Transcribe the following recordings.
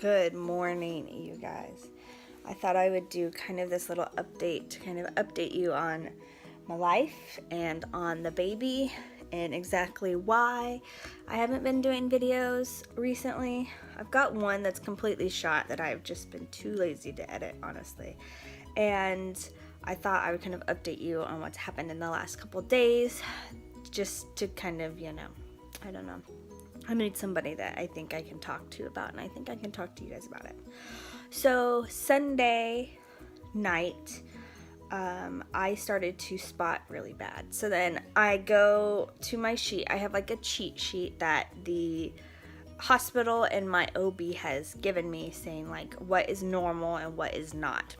Good morning, you guys. I thought I would do kind of this little update to kind of update you on my life and on the baby and exactly why I haven't been doing videos recently. I've got one that's completely shot that I've just been too lazy to edit, honestly. And I thought I would kind of update you on what's happened in the last couple days, just to kind of, I don't know. I need somebody that I think I can talk to about, and I think I can talk to you guys about it. So Sunday night, I started to spot really bad. So then I go to my sheet. I have like a cheat sheet that the hospital and my OB has given me, saying like what is normal and what is not.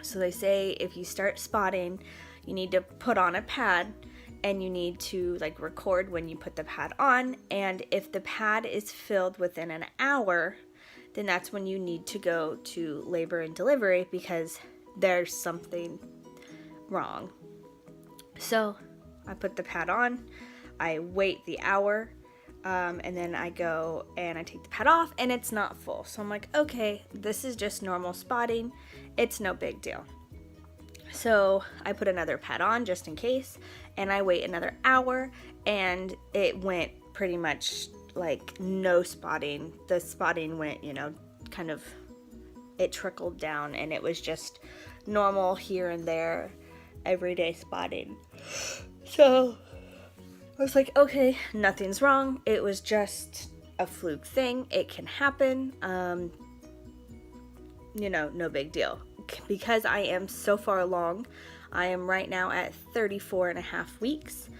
So they say if you start spotting, you need to put on a pad, and you need to like record when you put the pad on, and if the pad is filled within an hour, then that's when you need to go to labor and delivery because there's something wrong. So I put the pad on, I wait the hour, and then I go and I take the pad off and it's not full. So I'm like, okay, this is just normal spotting, it's no big deal. So I put another pad on just in case, and I wait another hour, and it went pretty much like no spotting. The spotting went, kind of, it trickled down, and it was just normal here and there, everyday spotting. So I was like, okay, nothing's wrong. It was just a fluke thing. It can happen. No big deal. Because I am so far along, I am right now at 34 and a half weeks.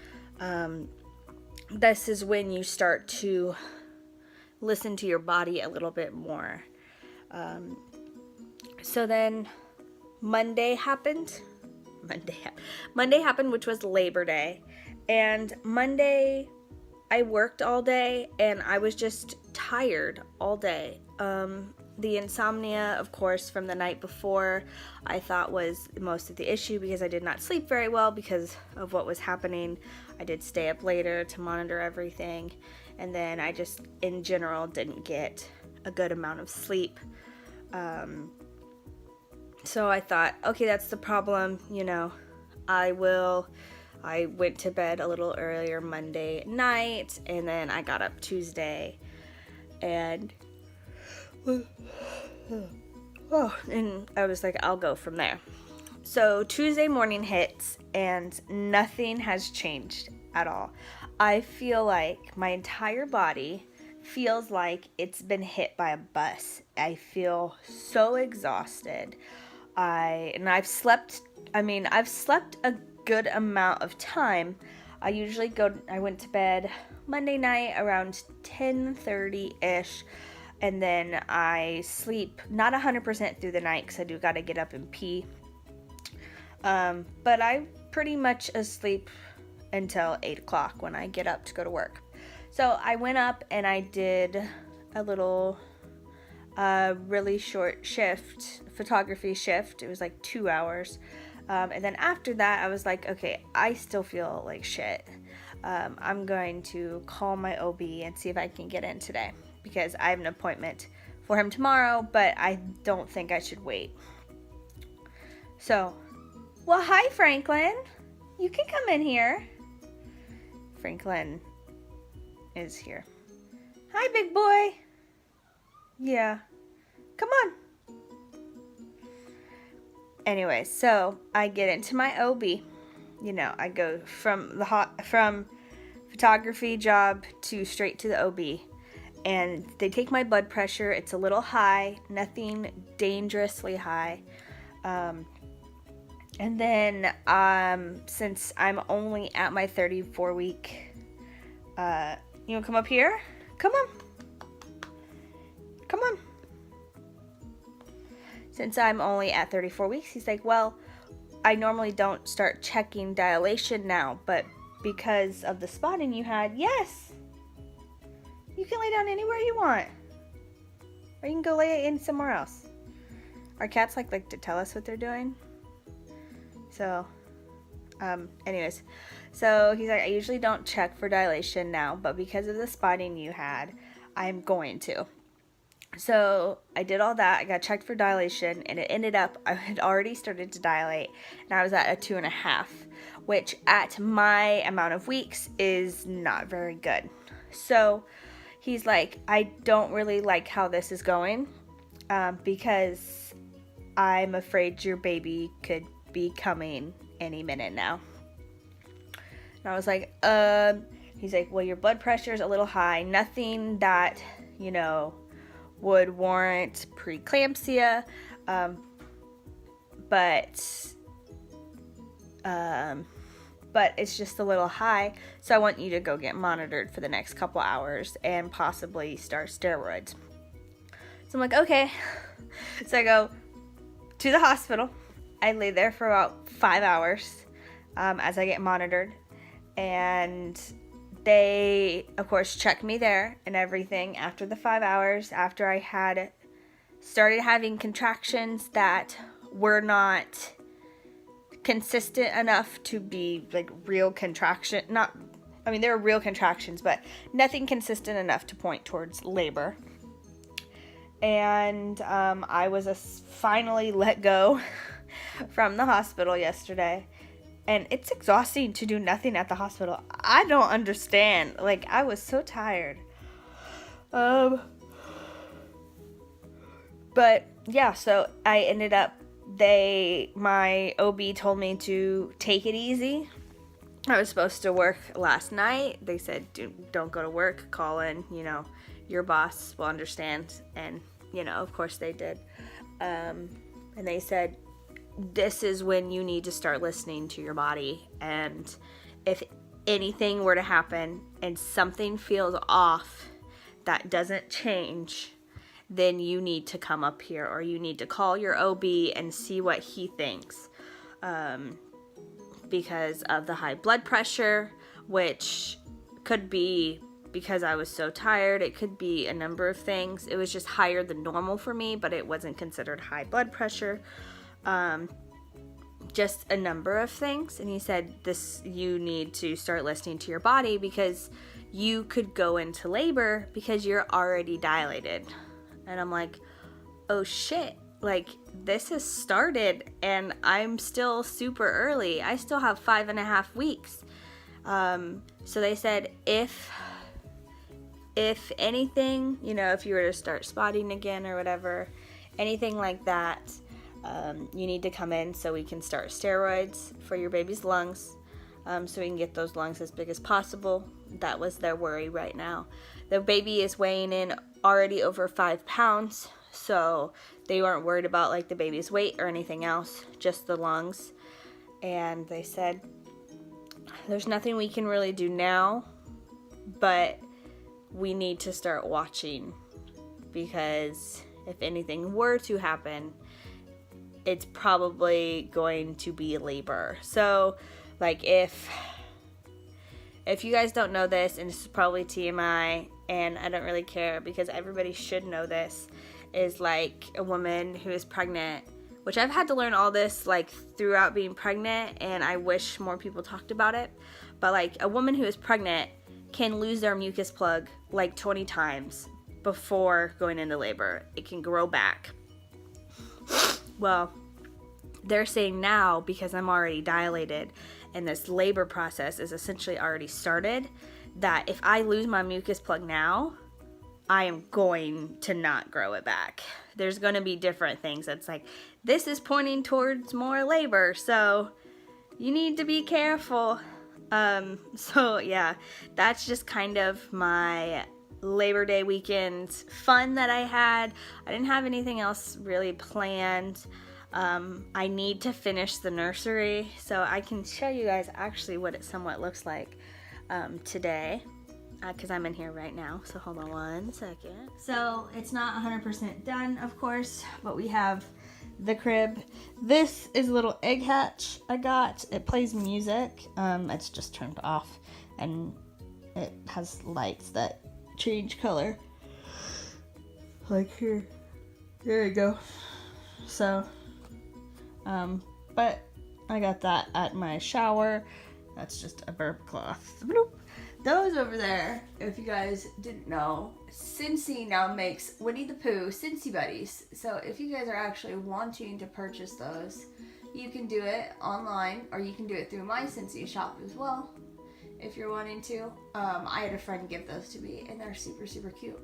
This is when you start to listen to your body a little bit more. So then Monday happened, which was Labor Day. And Monday I worked all day and I was just tired all day. The insomnia, of course, from the night before, I thought was most of the issue because I did not sleep very well because of what was happening. I did stay up later to monitor everything, and then I just, in general, didn't get a good amount of sleep. So I thought, okay, that's the problem, I went to bed a little earlier Monday night, and then I got up Tuesday, and I was like, I'll go from there. So Tuesday morning hits and nothing has changed at all. I feel like my entire body feels like it's been hit by a bus. I feel so exhausted. I've slept a good amount of time. I went to bed Monday night around 10:30-ish. And then I sleep not 100% through the night because I do got to get up and pee. But I'm pretty much asleep until 8 o'clock when I get up to go to work. So I went up and I did a little really short photography shift. It was like 2 hours. And then after that, I was like, okay, I still feel like shit. I'm going to call my OB and see if I can get in today, because I have an appointment for him tomorrow, but I don't think I should wait. So, well, hi, Franklin. You can come in here. Franklin is here. Hi, big boy. Yeah. Come on. Anyway, so I get into my OB. I go from photography job to straight to the OB. And they take my blood pressure. It's a little high, nothing dangerously high. And then since I'm only at my 34 week, you want to come up here? Come on. Come on. Since I'm only at 34 weeks, he's like, well, I normally don't start checking dilation now, but because of the spotting you had, yes. You can lay down anywhere you want. Or you can go lay in somewhere else. Our cats like to tell us what they're doing. So, anyways. So he's like, I usually don't check for dilation now, but because of the spotting you had, I'm going to. So I did all that. I got checked for dilation, and it ended up I had already started to dilate, and I was at a 2.5, which at my amount of weeks is not very good. So he's like, I don't really like how this is going, because I'm afraid your baby could be coming any minute now. And I was like, he's like, well, your blood pressure is a little high. Nothing that, would warrant preeclampsia, but it's just a little high, so I want you to go get monitored for the next couple hours and possibly start steroids. So I'm like, okay. So I go to the hospital. I lay there for about 5 hours as I get monitored, and they, of course, checked me there and everything after the 5 hours, after I had started having contractions that were not consistent enough to be like real contraction. They were real contractions, but nothing consistent enough to point towards labor. And I was finally let go from the hospital yesterday. And it's exhausting to do nothing at the hospital. I don't understand. Like, I was so tired. But yeah, so I ended up, my OB told me to take it easy. I was supposed to work last night. They said, don't go to work, call in, your boss will understand. And, of course they did. And they said, this is when you need to start listening to your body. And if anything were to happen and something feels off that doesn't change, then you need to come up here, or you need to call your OB and see what he thinks. Because of the high blood pressure, which could be because I was so tired. It could be a number of things. It was just higher than normal for me, but it wasn't considered high blood pressure. Just a number of things. And he said, you need to start listening to your body, because you could go into labor because you're already dilated. And I'm like, oh shit, like this has started and I'm still super early. I still have 5.5 weeks. So they said, if anything, if you were to start spotting again or whatever, anything like that, you need to come in so we can start steroids for your baby's lungs, so we can get those lungs as big as possible. That was their worry right now. The baby is weighing in already over 5 pounds, so they weren't worried about like the baby's weight or anything else, just the lungs. And they said, there's nothing we can really do now, but we need to start watching, because if anything were to happen, it's probably going to be labor. So, like, if you guys don't know this, and this is probably TMI, and I don't really care because everybody should know this, is like a woman who is pregnant, which I've had to learn all this like throughout being pregnant, and I wish more people talked about it. But like a woman who is pregnant can lose their mucus plug like 20 times before going into labor. It can grow back. Well, they're saying now, because I'm already dilated and this labor process is essentially already started, that if I lose my mucus plug now, I am going to not grow it back. There's going to be different things. It's like, this is pointing towards more labor, so you need to be careful. So yeah, that's just kind of my Labor Day weekend fun that I had. I didn't have anything else really planned. I need to finish the nursery, so I can show you guys actually what it somewhat looks like today, because I'm in here right now. So hold on one second. So it's not 100% done, of course, but we have the crib. This is a little egg hatch I got. It plays music. It's just turned off, and it has lights that change color. Like here. There you go. So, but I got that at my shower. That's just a burp cloth. those over there, if you guys didn't know, Cincy now makes Winnie the Pooh Cincy Buddies. So if you guys are actually wanting to purchase those, you can do it online, or you can do it through my Cincy shop as well, if you're wanting to. I had a friend give those to me, and they're super, super cute.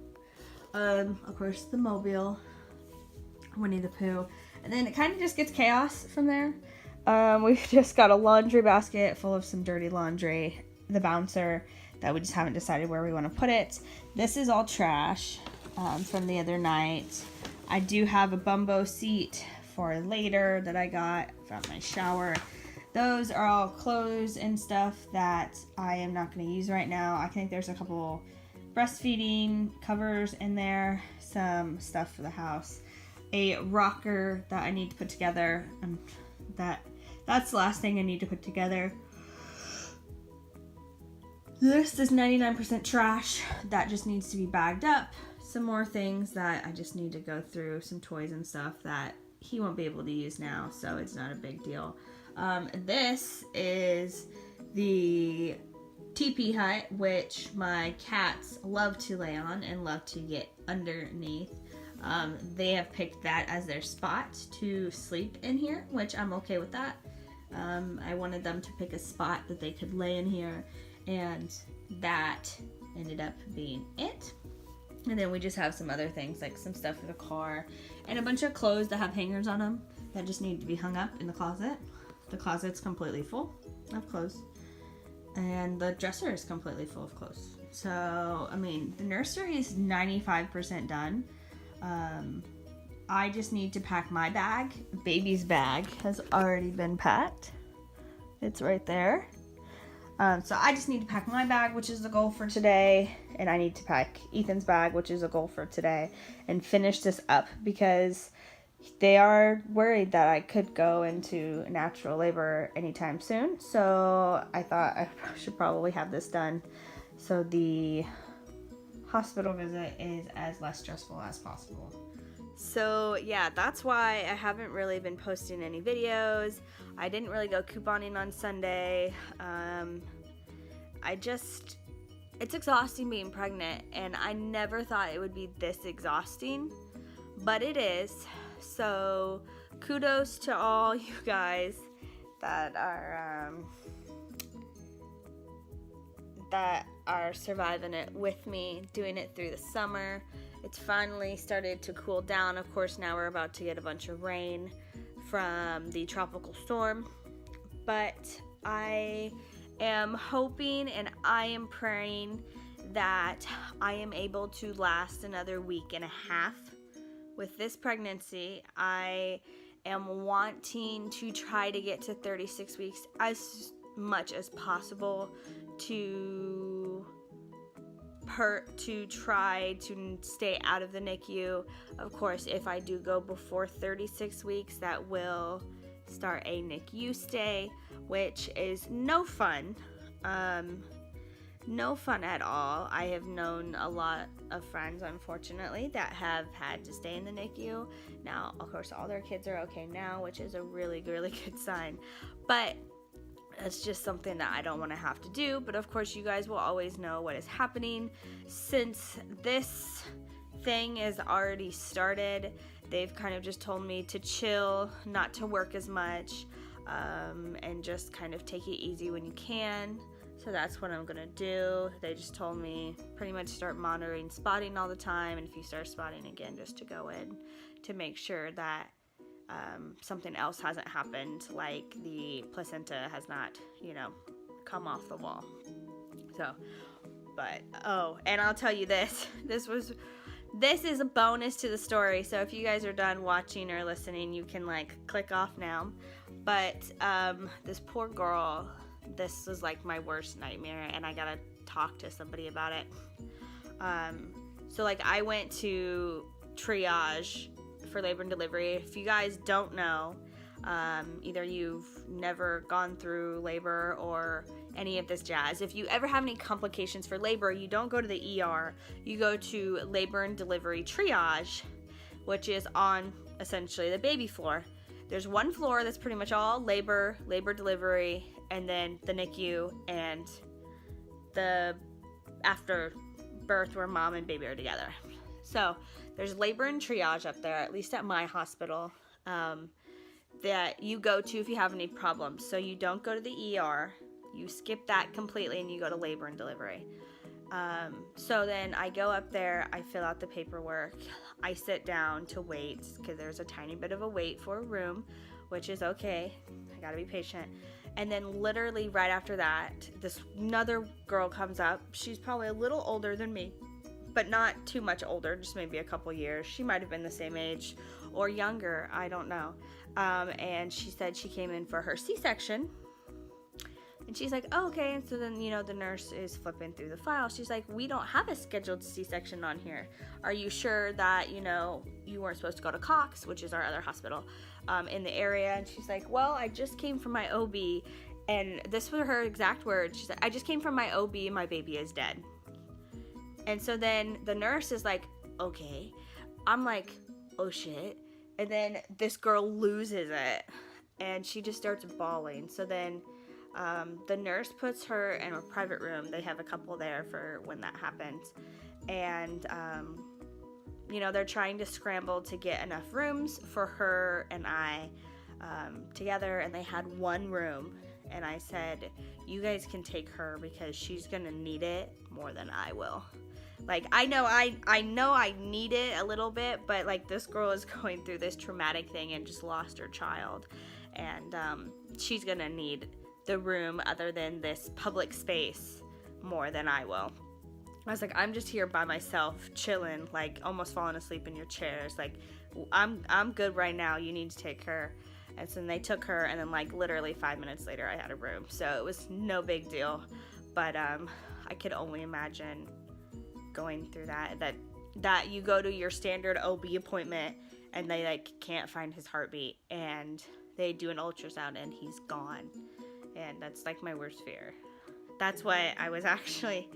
Of course, the Mobile, Winnie the Pooh. And then it kind of just gets chaos from there. We've just got a laundry basket full of some dirty laundry, the bouncer, that we just haven't decided where we want to put it. This is all trash from the other night. I do have a bumbo seat for later that I got from my shower. Those are all clothes and stuff that I am not going to use right now. I think there's a couple breastfeeding covers in there, some stuff for the house, a rocker that I need to put together, and that's the last thing I need to put together. This is 99% trash that just needs to be bagged up. Some more things that I just need to go through, some toys and stuff that he won't be able to use now, so it's not a big deal. This is the teepee hut, which my cats love to lay on and love to get underneath. They have picked that as their spot to sleep in here, which I'm okay with that. I wanted them to pick a spot that they could lay in here, and that ended up being it. And then we just have some other things, like some stuff for the car and a bunch of clothes that have hangers on them that just need to be hung up in the closet. The closet's completely full of clothes, and the dresser is completely full of clothes. So, I mean, the nursery is 95% done. I just need to pack my bag. Baby's bag has already been packed. It's right there. So I just need to pack my bag, which is the goal for today, and I need to pack Ethan's bag, which is a goal for today, and finish this up because they are worried that I could go into natural labor anytime soon. So I thought I should probably have this done so the hospital visit is as less stressful as possible. So yeah, that's why I haven't really been posting any videos. I didn't really go couponing on Sunday. It's exhausting being pregnant, and I never thought it would be this exhausting, but it is. So kudos to all you guys that are surviving it with me, doing it through the summer. It's finally started to cool down. Of course, now we're about to get a bunch of rain from the tropical storm, but I am hoping and I am praying that I am able to last another week and a half with this pregnancy. I am wanting to try to get to 36 weeks as much as possible to try to stay out of the NICU. Of course, if I do go before 36 weeks, that will start a NICU stay, which is no fun. No fun at all. I have known a lot of friends, unfortunately, that have had to stay in the NICU. Now, of course, all their kids are okay now, which is a really, really good sign. But it's just something that I don't want to have to do. But of course, you guys will always know what is happening. Since this thing is already started, they've kind of just told me to chill, not to work as much, and just kind of take it easy when you can. So that's what I'm gonna do. They just told me pretty much start monitoring spotting all the time, and if you start spotting again, just to go in to make sure that something else hasn't happened, like the placenta has not, come off the wall. So, but, oh, and I'll tell you this is a bonus to the story. So if you guys are done watching or listening, you can click off now. But this poor girl, this was my worst nightmare, and I gotta talk to somebody about it. So I went to triage for labor and delivery. If you guys don't know, either you've never gone through labor or any of this jazz, if you ever have any complications for labor, you don't go to the ER, you go to labor and delivery triage, which is on essentially the baby floor. There's one floor that's pretty much all labor delivery, and then the NICU and the after birth where mom and baby are together. So there's labor and triage up there, at least at my hospital, that you go to if you have any problems. So you don't go to the ER, you skip that completely, and you go to labor and delivery. So then I go up there, I fill out the paperwork, I sit down to wait, because there's a tiny bit of a wait for a room, which is okay, I gotta be patient. And then literally right after that, this another girl comes up. She's probably a little older than me, but not too much older, just maybe a couple years. She might have been the same age or younger, I don't know. And she said she came in for her C-section. And she's like, oh, okay. And so then, the nurse is flipping through the file. She's like, we don't have a scheduled C-section on here. Are you sure that, you weren't supposed to go to Cox, which is our other hospital, in the area? And she's like, well, I just came from my OB. And this were her exact words. She said, I just came from my OB and my baby is dead. And so then the nurse is like, okay. I'm like, oh shit. And then this girl loses it. And she just starts bawling. So then the nurse puts her in a private room. They have a couple there for when that happens. And, they're trying to scramble to get enough rooms for her and I together. And they had one room. And I said, you guys can take her because she's going to need it more than I will. Like, I know I need it a little bit, but like this girl is going through this traumatic thing and just lost her child. And she's going to need the room other than this public space more than I will. I was like, I'm just here by myself, chilling, like almost falling asleep in your chairs. Like, I'm good right now. You need to take her. And so then they took her, and then like literally 5 minutes later, I had a room. So it was no big deal. But I could only imagine going through that you go to your standard OB appointment, and they like can't find his heartbeat, and they do an ultrasound, and he's gone. And that's like my worst fear. That's what I was actually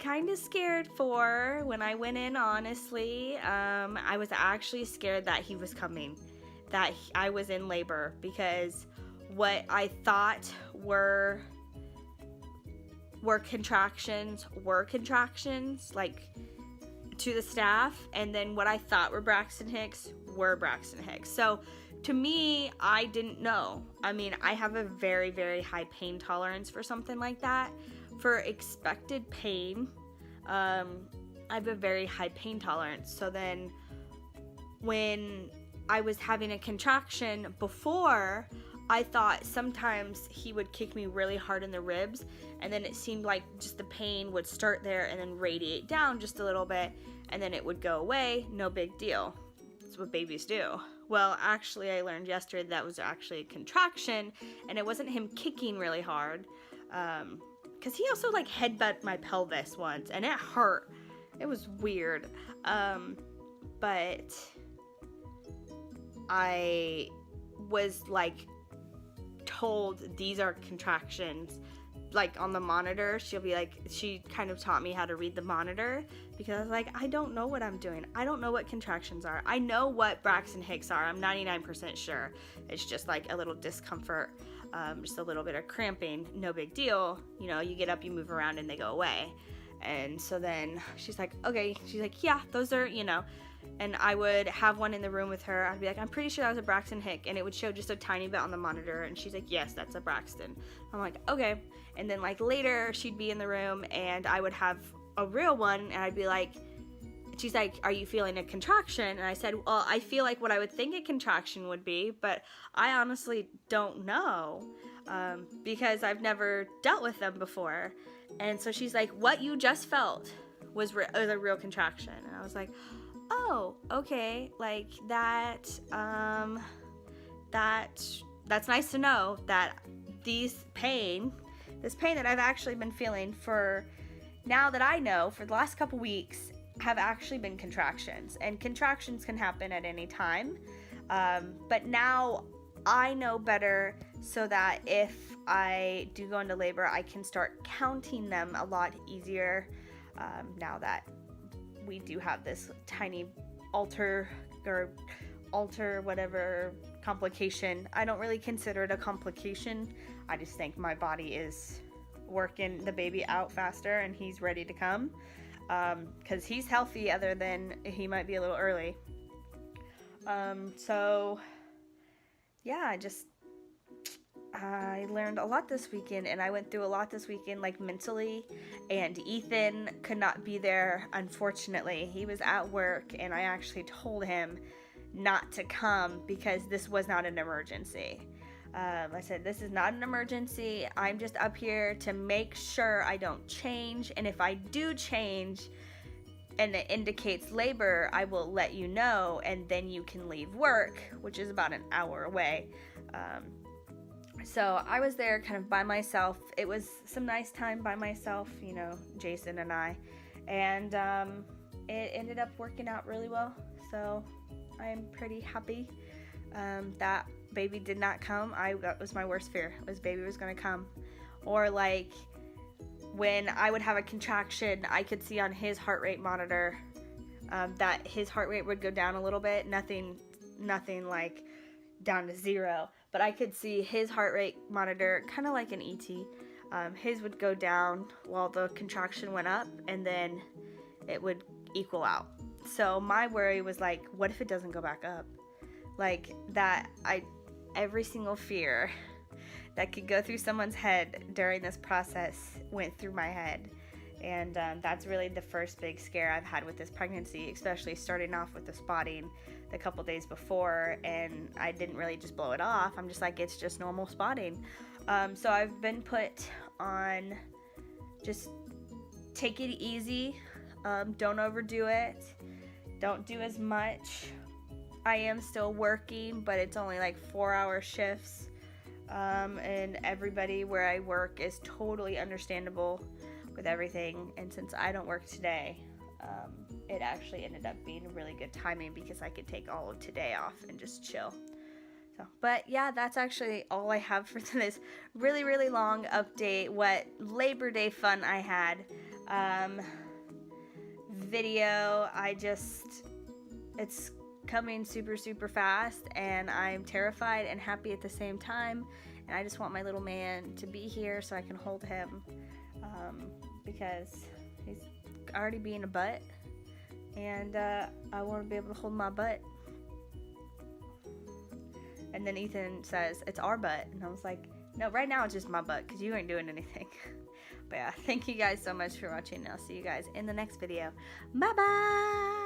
kind of scared for when I went in, honestly. I was actually scared that he was coming, that I was in labor, because what I thought were contractions, like to the staff, and then what I thought were Braxton Hicks were Braxton Hicks. So to me, I didn't know. I mean, I have a very, very high pain tolerance for something like that. For expected pain, I have a very high pain tolerance. So then when I was having a contraction before, I thought sometimes he would kick me really hard in the ribs, and then it seemed like just the pain would start there and then radiate down just a little bit, and then it would go away. No big deal. That's what babies do. Well, actually, I learned yesterday that was actually a contraction, and it wasn't him kicking really hard, because he also like headbutted my pelvis once, and it hurt. It was weird. But I was like told these are contractions, like on the monitor. She kind of taught me how to read the monitor, because I was like, I don't know what I'm doing. I don't know what contractions are. I know what Braxton Hicks are. I'm 99% sure. It's just like a little discomfort, just a little bit of cramping. No big deal. You get up, you move around, and they go away. And so then she's like, okay. She's like, yeah, those are, and I would have one in the room with her. I'd be like, I'm pretty sure that was a Braxton Hick, and it would show just a tiny bit on the monitor, and she's like, yes, that's a Braxton. I'm like, okay. And then like later she'd be in the room, and I would have a real one, and I'd be like, she's like, are you feeling a contraction? And I said, well, I feel like what I would think a contraction would be, but I honestly don't know, because I've never dealt with them before. And so she's like, what you just felt was a real contraction. And I was like, oh, okay, like that, that's nice to know that this pain that I've actually been feeling for, now that I know, for the last couple weeks, have actually been contractions. And contractions can happen at any time, but now I know better, so that if I do go into labor, I can start counting them a lot easier, now that we do have this tiny alter whatever complication. I don't really consider it a complication. I just think my body is working the baby out faster and he's ready to come, because he's healthy, other than he might be a little early. So yeah, I learned a lot this weekend, and I went through a lot this weekend, like mentally, and Ethan could not be there, unfortunately. He was at work, and I actually told him not to come because this was not an emergency. I said, this is not an emergency. I'm just up here to make sure I don't change, and if I do change and it indicates labor, I will let you know, and then you can leave work, which is about an hour away. So I was there kind of by myself. It was some nice time by myself, you know, Jason and I, and it ended up working out really well. So I'm pretty happy that baby did not come. That was my worst fear, was baby was going to come. Or like when I would have a contraction, I could see on his heart rate monitor that his heart rate would go down a little bit. Nothing like down to 0, but I could see his heart rate monitor kind of like an ET. His would go down while the contraction went up, and then it would equal out. So my worry was like, what if it doesn't go back up? Like that, every single fear that could go through someone's head during this process went through my head. And that's really the first big scare I've had with this pregnancy, especially starting off with the spotting the couple days before, and I didn't really just blow it off. I'm just like, it's just normal spotting. So I've been put on just take it easy, don't overdo it, don't do as much. I am still working, but it's only like 4-hour shifts, and everybody where I work is totally understandable with everything, and since I don't work today, it actually ended up being really good timing because I could take all of today off and just chill. So, but yeah, that's actually all I have for this really, really long update. What Labor Day fun I had. Video, it's coming super, super fast, and I'm terrified and happy at the same time, and I just want my little man to be here so I can hold him, because he's already being a butt, and I want to be able to hold my butt. And then Ethan says, it's our butt, and I was like, no, right now it's just my butt, because you ain't doing anything. But yeah, thank you guys so much for watching, and I'll see you guys in the next video. Bye bye.